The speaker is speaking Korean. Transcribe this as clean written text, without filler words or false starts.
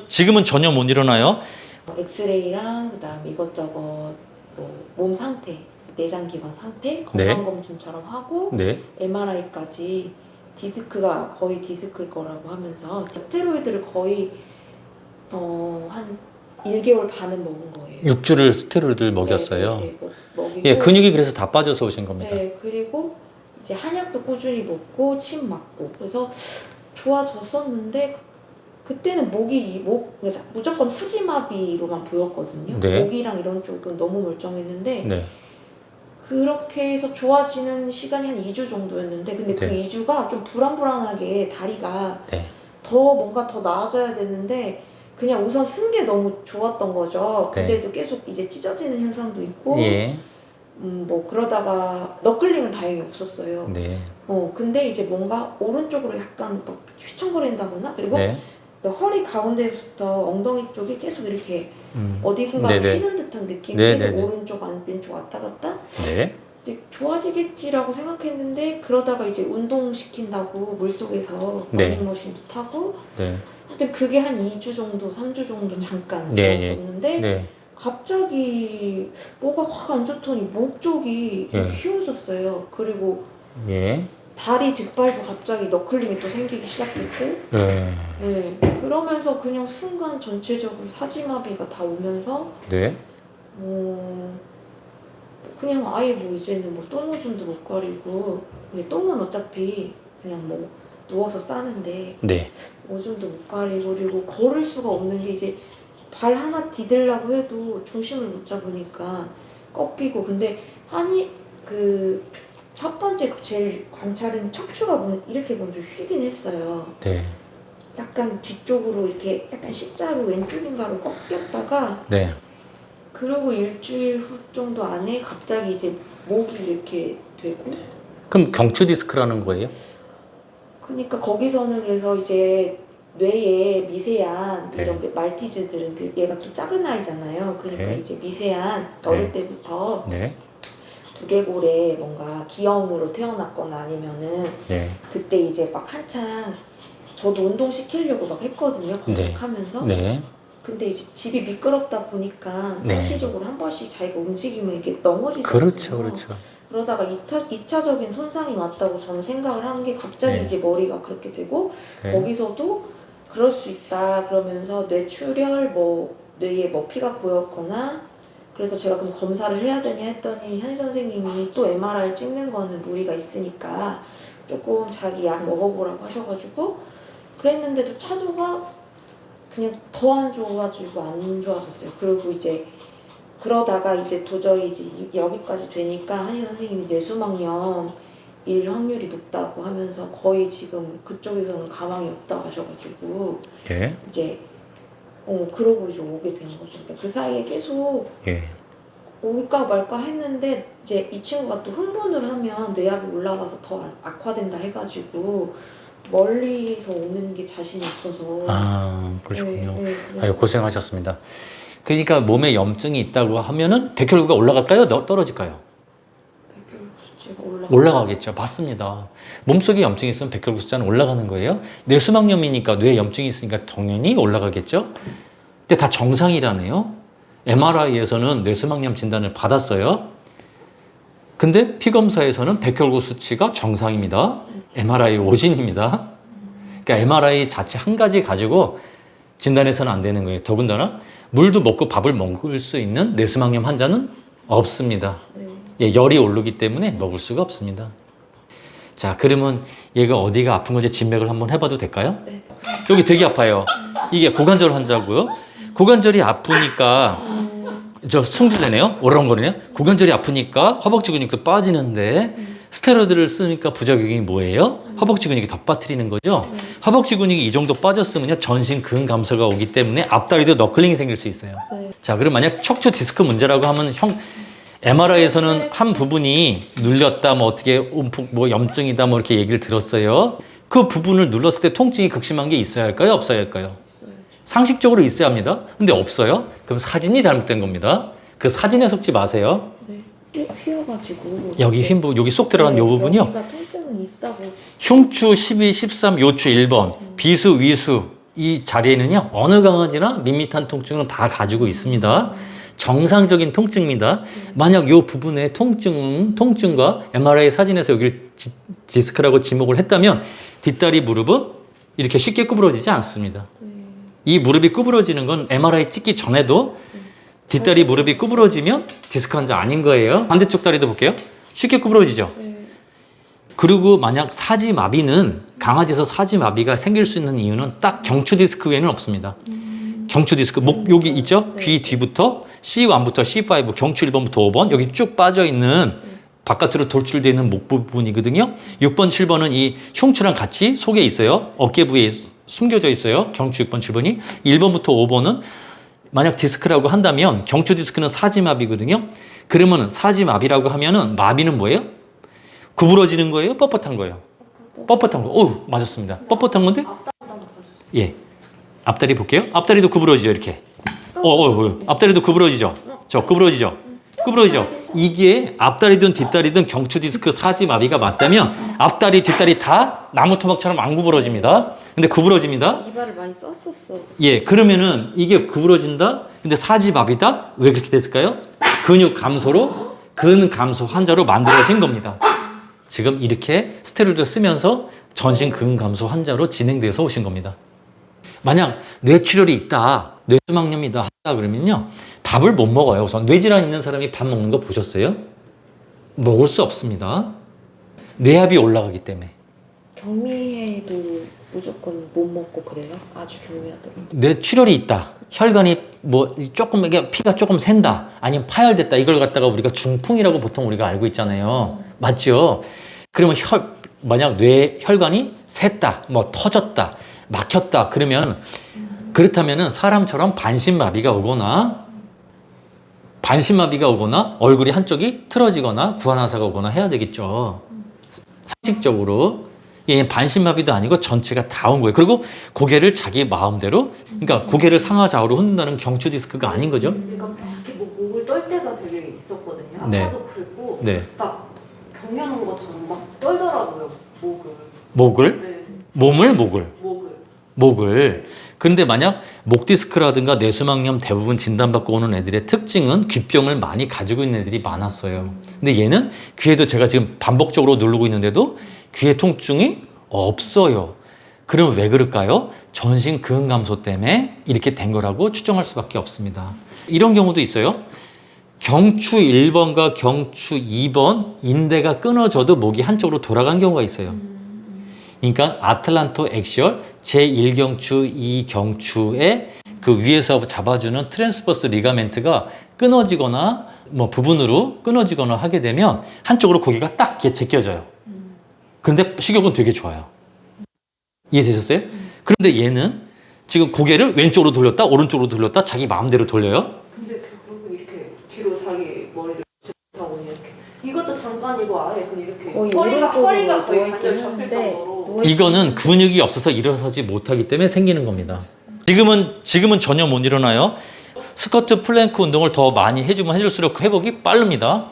지금은 전혀 못 일어나요? 엑스레이랑 그다음 이것저것 뭐 몸 상태, 내장 기관 상태 네. 건강 검진처럼 하고 네. MRI까지 디스크가 거의 디스크일 거라고 하면서 스테로이드를 거의 한 1개월 반은 먹은 거예요. 6주를 스테로이드를 먹였어요. 네, 먹이고 예, 근육이 그래서 다 빠져서 오신 겁니다. 네, 그리고 이제 한약도 꾸준히 먹고 침 맞고 그래서 좋아졌었는데 그때는 그러니까 무조건 후지마비로만 보였거든요. 네. 목이랑 이런 쪽은 너무 멀쩡했는데 네. 그렇게 해서 좋아지는 시간이 한 2주 정도였는데 근데 그 네. 2주가 좀 불안불안하게 다리가 네. 더 뭔가 더 나아져야 되는데 그냥 우선 쓴 게 너무 좋았던 거죠. 네. 근데도 계속 이제 찢어지는 현상도 있고 예. 뭐 그러다가 너클링은 다행히 없었어요. 네. 근데 이제 뭔가 오른쪽으로 약간 막 휘청거린다거나 그리고 네. 허리 가운데부터 엉덩이 쪽이 계속 이렇게 음. 어디군가 네네. 휘는 듯한 느낌이 네네네. 계속 오른쪽 왼쪽 왔다 갔다 네. 이제 좋아지겠지라고 생각했는데 그러다가 이제 운동시킨다고 물속에서 네. 러닝머신도 타고 네. 근데 그게 한 2주 정도 3주 정도 잠깐 네, 좋았었는데 네. 갑자기 뭐가 확 안 좋더니 목 쪽이 예. 휘어졌어요. 그리고 예. 다리 뒷발도 갑자기 너클링이 또 생기기 시작했고 네. 네, 그러면서 그냥 순간 전체적으로 사지마비가 다 오면서 네. 그냥 아예 뭐 이제는 뭐 똥오줌도 못 가리고 근데 똥은 어차피 그냥 뭐 누워서 싸는데 네. 오줌도 못 가리고 그리고 걸을 수가 없는 게 이제 발 하나 디딜라고 해도 중심을 못 잡으니까 꺾이고 근데 그 첫 번째 제일 관찰은 척추가 이렇게 먼저 휘긴 했어요. 네. 약간 뒤쪽으로 이렇게 약간 C자로 왼쪽인가로 꺾였다가 네. 그러고 일주일 후 정도 안에 갑자기 이제 목이 이렇게 되고 그럼 경추 디스크라는 거예요? 그러니까 거기서는 그래서 이제 뇌에 미세한 네. 이런 말티즈들은 얘가 좀 작은 아이잖아요. 그러니까 네. 이제 미세한 어릴 네. 때부터 네. 두개골에 뭔가 기형으로 태어났거나 아니면은 네. 그때 이제 막 한창 저도 운동 시키려고 막 했거든요. 검색하면서. 네. 근데 이제 집이 미끄럽다 보니까 네. 한시적으로 한 번씩 자기가 움직이면 이게 넘어지잖아요. 그렇죠. 그렇죠. 그러다가 2차적인 손상이 왔다고 저는 생각을 한 게 갑자기 네. 이제 머리가 그렇게 되고 네. 거기서도 그럴 수 있다 그러면서 뇌출혈 뭐 뇌에 뭐 피가 고였거나 그래서 제가 그럼 검사를 해야 되냐 했더니 한의 선생님이 또 MRI 찍는 거는 무리가 있으니까 조금 자기 약 먹어보라고 하셔가지고 그랬는데도 차도가 그냥 더 안 좋아지고 안 좋아졌어요. 그리고 이제 그러다가 이제 도저히 이제 여기까지 되니까 한의 선생님이 뇌수막염 일 확률이 높다고 하면서 거의 지금 그쪽에서는 가망이 없다고 하셔가지고 예. 이제 그러고 이제 오게 된 거죠. 그러니까 그 사이에 계속 예. 올까 말까 했는데 이제 이 친구가 또 흥분을 하면 뇌압이 올라가서 더 악화된다 해가지고 멀리서 오는 게 자신이 없어서 아, 그러시군요. 네, 아유, 고생하셨습니다. 그러니까 몸에 염증이 있다고 하면은 백혈구가 올라갈까요? 떨어질까요? 백혈구 수치가 올라가겠죠. 맞습니다. 몸속에 염증이 있으면 백혈구 숫자는 올라가는 거예요. 뇌수막염이니까 뇌에 염증이 있으니까 당연히 올라가겠죠. 근데 다 정상이라네요. MRI에서는 뇌수막염 진단을 받았어요. 근데 피검사에서는 백혈구 수치가 정상입니다. MRI 오진입니다. 그러니까 MRI 자체 한 가지 가지고 진단해서는 안 되는 거예요. 더군다나 물도 먹고 밥을 먹을 수 있는 뇌수막염 환자는 없습니다. 네. 예, 열이 오르기 때문에 먹을 수가 없습니다. 자, 그러면 얘가 어디가 아픈 건지 진맥을 한번 해봐도 될까요? 네. 여기 되게 아파요. 이게 고관절 환자고요. 고관절이 아프니까 저 승질내네요. 오르렁거리네요. 고관절이 아프니까 허벅지 근육도 빠지는데 스테로이드를 쓰니까 부작용이 뭐예요? 허벅지 근육이 더 빠뜨리는 거죠. 허벅지 근육이 이 정도 빠졌으면요 전신 근 감소가 오기 때문에 앞다리도 너클링이 생길 수 있어요. 네. 자, 그럼 만약 척추 디스크 문제라고 하면 MRI에서는 한 부분이 눌렸다, 뭐 어떻게 움푹 뭐 염증이다, 뭐 이렇게 얘기를 들었어요. 그 부분을 눌렀을 때 통증이 극심한 게 있어야 할까요? 없어야 할까요? 상식적으로 있어야 합니다. 근데 없어요? 그럼 사진이 잘못된 겁니다. 그 사진에 속지 마세요. 네. 휘어가지고 여기 여기 쏙 들어간 요 부분이요. 여기가 통증은 있다고. 흉추 12, 13, 요추 1번, 비수, 위수, 이 자리에는요, 어느 강아지나 밋밋한 통증은 다 가지고 있습니다. 정상적인 통증입니다. 만약 이 부분의 통증과 MRI 사진에서 여기를 디스크라고 지목을 했다면 뒷다리 무릎은 이렇게 쉽게 구부러지지 않습니다. 이 무릎이 구부러지는 건 MRI 찍기 전에도 뒷다리 무릎이 구부러지면 디스크 환자 아닌 거예요. 반대쪽 다리도 볼게요. 쉽게 구부러지죠. 그리고 만약 사지마비는 강아지에서 사지마비가 생길 수 있는 이유는 딱 경추 디스크 외에는 없습니다. 경추 디스크 목 여기 있죠? 귀 뒤부터 C1부터 C5 경추 1번부터 5번 여기 쭉 빠져 있는 바깥으로 돌출되어 있는 목 부분이거든요. 6번, 7번은 이 흉추랑 같이 속에 있어요. 어깨 부위에 숨겨져 있어요. 경추 6번, 7번이. 1번부터 5번은 만약 디스크라고 한다면 경추 디스크는 사지마비거든요. 그러면 사지마비라고 하면은 마비는 뭐예요? 구부러지는 거예요? 뻣뻣한 거예요? 뻣뻣한 거. 오, 맞았습니다. 뻣뻣한 건데? 예. 앞다리 볼게요. 앞다리도 구부러지죠, 이렇게. 앞다리도 구부러지죠. 구부러지죠. 이게 앞다리든 뒷다리든 경추 디스크 사지마비가 맞다면 앞다리, 뒷다리 다 나무 토막처럼 안 구부러집니다. 근데 구부러집니다. 이발을 많이 썼었어. 예, 그러면은 이게 구부러진다. 근데 사지마비다. 왜 그렇게 됐을까요? 근육 감소로 근 감소 환자로 만들어진 겁니다. 지금 이렇게 스테로이드 쓰면서 전신 근 감소 환자로 진행돼서 오신 겁니다. 만약 뇌출혈이 있다, 뇌수막염이다 하다 그러면요, 밥을 못 먹어요. 우선 뇌질환 있는 사람이 밥 먹는 거 보셨어요? 먹을 수 없습니다. 뇌압이 올라가기 때문에. 경미해도 무조건 못 먹고 그래요? 아주 경미하더라도. 뇌출혈이 있다. 혈관이 뭐 조금 이게 피가 조금 샌다. 아니면 파열됐다. 이걸 갖다가 우리가 중풍이라고 보통 우리가 알고 있잖아요. 맞죠? 그러면 만약 뇌 혈관이 샜다, 뭐 터졌다, 막혔다. 그렇다면은 사람처럼 반신마비가 오거나 얼굴이 한쪽이 틀어지거나 구안화사가 오거나 해야 되겠죠. 상식적으로. 예, 반신마비도 아니고 전체가 다 온 거예요. 그리고 고개를 자기 마음대로, 그러니까 고개를 상하 좌우로 흔든다는 경추 디스크가 아닌 거죠. 그러니까 이렇게 뭐 목을 떨 때가 되게 있었거든요. 네. 아까도 그랬고 네. 딱 경련한 것처럼 막 떨더라고요. 목을. 목을? 네. 목을. 목을. 그런데 만약 목 디스크라든가 뇌수막염 대부분 진단받고 오는 애들의 특징은 귀병을 많이 가지고 있는 애들이 많았어요. 근데 얘는 귀에도 제가 지금 반복적으로 누르고 있는데도 귀에 통증이 없어요. 그럼 왜 그럴까요? 전신 근 감소 때문에 이렇게 된 거라고 추정할 수밖에 없습니다. 이런 경우도 있어요. 경추 1번과 경추 2번 인대가 끊어져도 목이 한쪽으로 돌아간 경우가 있어요. 그러니까 아틀란토 엑시얼 제1경추 2경추의 그 위에서 잡아주는 트랜스버스 리가멘트가 끊어지거나 뭐 부분으로 끊어지거나 하게 되면 한쪽으로 고개가 딱 이렇게 제껴져요. 그런데 식욕은 되게 좋아요. 이해되셨어요? 그런데 얘는 지금 고개를 왼쪽으로 돌렸다 오른쪽으로 돌렸다 자기 마음대로 돌려요. 근데 그리고 이렇게 뒤로 자기 머리를 하고 이렇게 이것도 잠깐이고 아예 그냥 이렇게 거의 허리가 거의 누워있긴 완전 접힐 한데 정도로. 이거는 근육이 없어서 일어서지 못하기 때문에 생기는 겁니다. 지금은 전혀 못 일어나요. 스쿼트 플랭크 운동을 더 많이 해주면 해줄수록 회복이 빠릅니다.